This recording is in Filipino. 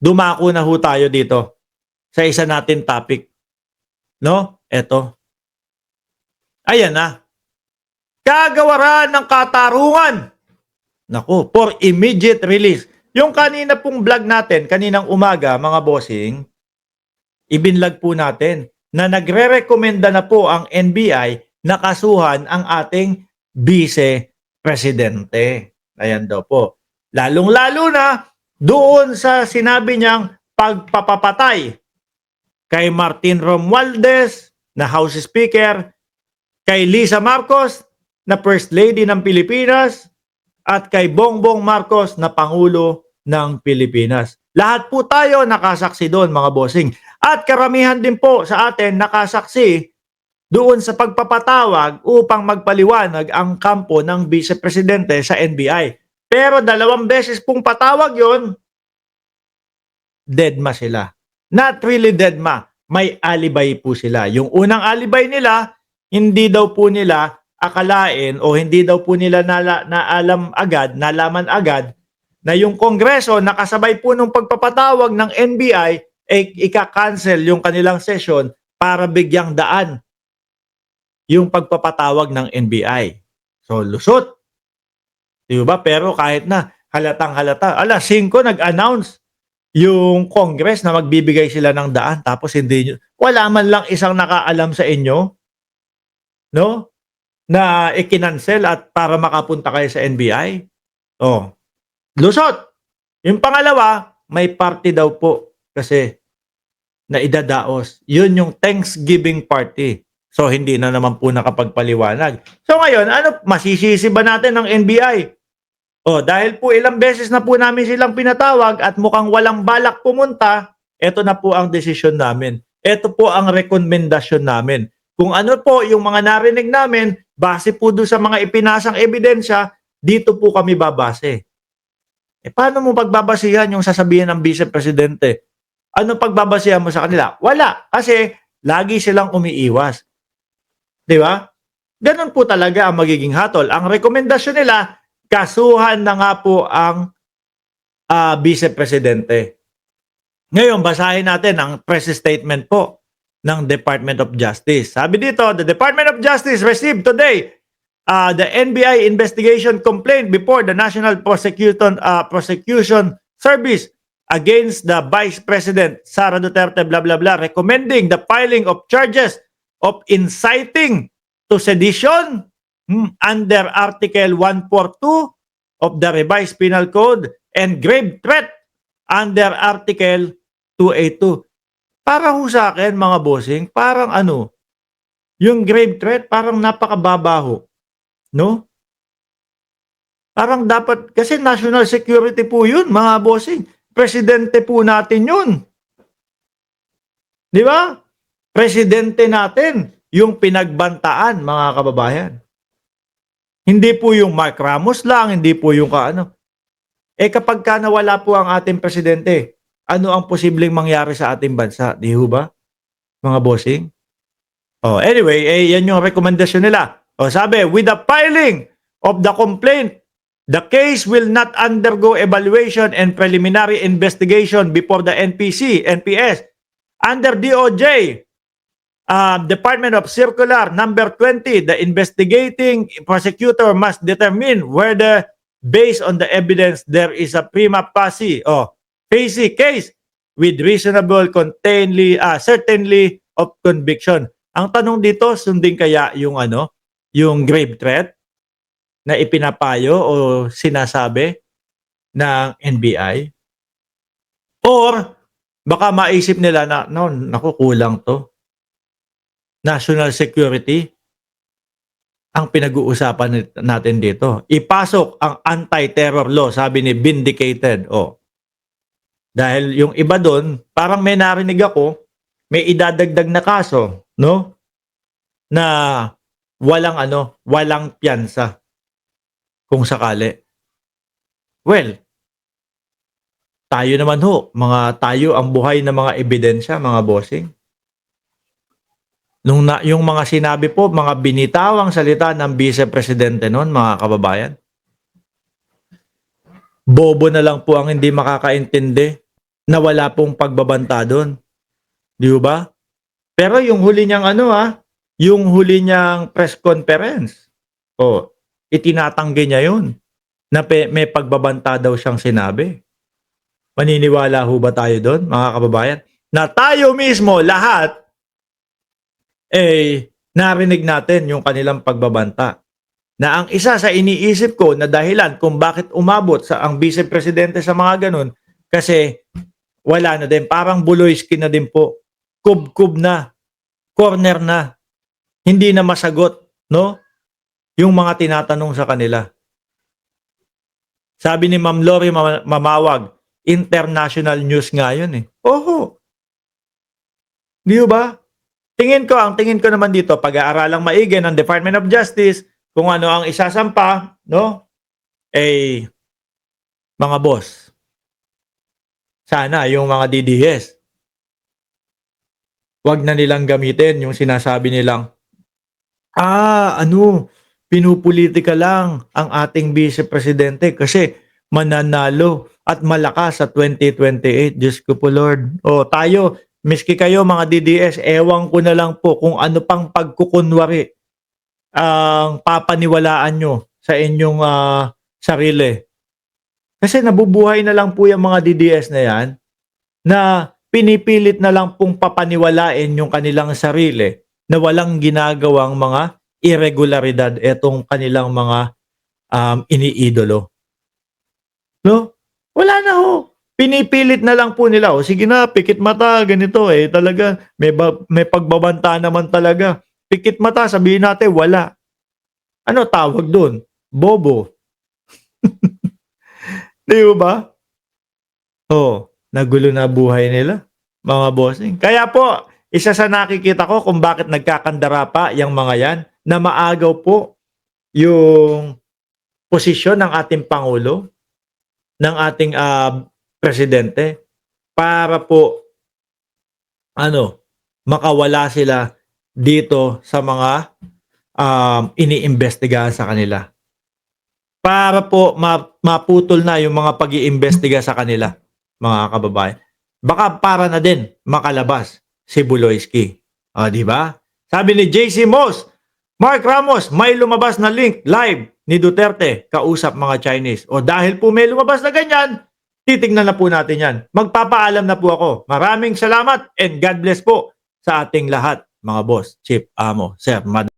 dumako na ho tayo dito sa isa natin topic. No? Eto. Ayan na. Kagawaran ng katarungan. Naku, for immediate release. Yung kanina pong vlog natin, kaninang umaga, mga bossing, ibinlog po natin na nagre-recommenda na po ang NBI na kasuhan ang ating vice-presidente. Ayan daw po. Lalong-lalo na doon sa sinabi niyang pagpapapatay kay Martin Romualdez na House Speaker, kay Lisa Marcos na First Lady ng Pilipinas, at kay Bongbong Marcos na Pangulo ng Pilipinas. Lahat po tayo nakasaksi doon, mga bossing. At karamihan din po sa atin nakasaksi doon sa pagpapatawag upang magpaliwanag ang kampo ng vice-presidente sa NBI. Pero 2 beses pong patawag yon, deadma sila. Not really deadma, may alibay po sila. Yung unang alibay nila, hindi daw po nila akalain o hindi daw po nila nalaman agad na yung Kongreso nakasabay po nung pagpapatawag ng NBI ika-cancel yung kanilang session para bigyang daan yung pagpapatawag ng NBI. So lusot. Di ba? Pero kahit na halatang halata, 5 nag-announce yung Congress na magbibigay sila ng daan tapos hindi wala man lang isang nakaalam sa inyo, no? Na ikinancel at para makapunta kayo sa NBI. Oh. Lusot. Yung pangalawa, may party daw po kasi na idadaos. Yun yung Thanksgiving party. So hindi na naman po nakapagpaliwanag. So ngayon, masisisi ba natin ng NBI? Oh, dahil po ilang beses na po namin silang pinatawag at mukhang walang balak pumunta, ito na po ang desisyon namin. Ito po ang rekomendasyon namin. Kung ano po yung mga narinig namin, base po doon sa mga ipinasang ebidensya, dito po kami babase. Paano mo pagbabasihan yung sasabihin ng vice-presidente? Ano pagbabasihan mo sa kanila? Wala. Kasi lagi silang umiiwas. Di ba? Ganun po talaga ang magiging hatol. Ang rekomendasyon nila, kasuhan na nga po ang vice-presidente. Ngayon, basahin natin ang press statement po ng Department of Justice. Sabi dito, the Department of Justice received today the NBI investigation complaint before the National Prosecution Service against the Vice President Sara Duterte blah blah blah, recommending the filing of charges of inciting to sedition under Article 142 of the Revised Penal Code and grave threat under Article 282. Para ho sa akin, mga bossing, parang yung grave threat, parang napakababaho. No? Parang dapat, kasi national security po yun, mga bossing. Presidente po natin yun. Di ba? Presidente natin, yung pinagbantaan, mga kababayan. Hindi po yung Mark Ramos lang, hindi po yung kapag ka nawala po ang ating presidente, ano ang posibleng mangyari sa ating bansa? Di ho ba? Mga bossing? Oh, anyway, yan yung rekomendasyon nila. Oh, sabi, with the filing of the complaint, the case will not undergo evaluation and preliminary investigation before the NPS. Under DOJ, Department of Circular number 20, the investigating prosecutor must determine whether, based on the evidence, there is a prima facie case with reasonable certainly of conviction. Ang tanong dito, sundin kaya yung grave threat na ipinapayo o sinasabi ng NBI? Or baka maisip nila na naku, kulang to. National security ang pinag-uusapan natin dito. Ipasok ang anti-terror law, sabi ni Vindicated. Dahil yung iba doon, parang may narinig ako, may idadagdag na kaso, no? Na walang piyansa kung sakali. Well, tayo naman tayo ang buhay na mga ebidensya, mga bossing. Yung mga sinabi po, mga binitawang salita ng vice-presidente noon, mga kababayan, bobo na lang po ang hindi makakaintindi na wala pong pagbabanta doon. Di ba? Pero yung huli niyang yung huli niyang press conference, itinatanggi niya yun na may pagbabanta daw siyang sinabi. Maniniwala ho ba tayo doon, mga kababayan? Na tayo mismo, lahat, narinig natin yung kanilang pagbabanta. Na ang isa sa iniisip ko na dahilan kung bakit umabot sa ang vice presidente sa mga ganun, kasi wala na din, parang Buloyski na din po. Kub-kub na, corner na, hindi na masagot, no? Yung mga tinatanong sa kanila. Sabi ni Ma'am Lori Mamawag, international news nga yun eh. Oho. Di ba? Ang tingin ko naman dito, pag-aaralang maigi ng Department of Justice, kung ano ang isasampa, no? Mga boss. Sana yung mga DDS, wag na nilang gamitin yung sinasabi nilang, pinupolitika lang ang ating vice presidente kasi mananalo at malakas sa 2028. Diyos ko po Lord. Tayo, miski kayo mga DDS, ewan ko na lang po kung ano pang pagkukunwari ang papaniwalaan nyo sa inyong sarili. Kasi nabubuhay na lang po yung mga DDS na yan na pinipilit na lang pong papaniwalain yung kanilang sarili na walang ginagawang mga irregularidad etong kanilang mga iniidolo. No? Wala na ho. Pinipilit na lang po nila. Sige na, pikit mata, ganito talaga. May pagbabanta naman talaga. Pikit mata, sabihin natin, wala. Ano tawag doon? Bobo. Di ba? Nagulo na buhay nila, mga bossing. Kaya po, isa sa nakikita ko kung bakit nagkakandara pa yung mga yan, na maagaw po yung posisyon ng ating Pangulo, ng ating presidente, para po, makawala sila dito sa mga iniimbestigahan sa kanila. Para po maputol na yung mga pag-iimbestiga sa kanila, mga kababayan. Baka para na din makalabas si Buloyski. Di ba? Sabi ni JC Moss, Mark Ramos, may lumabas na link live ni Duterte kausap mga Chinese. Dahil po may lumabas na ganyan, titignan na po natin yan. Magpapaalam na po ako. Maraming salamat and God bless po sa ating lahat, mga boss, chief, amo, sir, madam.